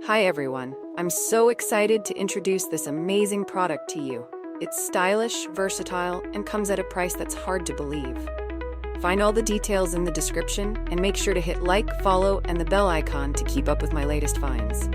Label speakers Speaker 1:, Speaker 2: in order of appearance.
Speaker 1: Hi everyone, I'm so excited to introduce this amazing product to you. It's stylish, versatile, and comes at a price that's hard to believe. Find all the details in the description and make sure to hit like, follow, and the bell icon to keep up with my latest finds.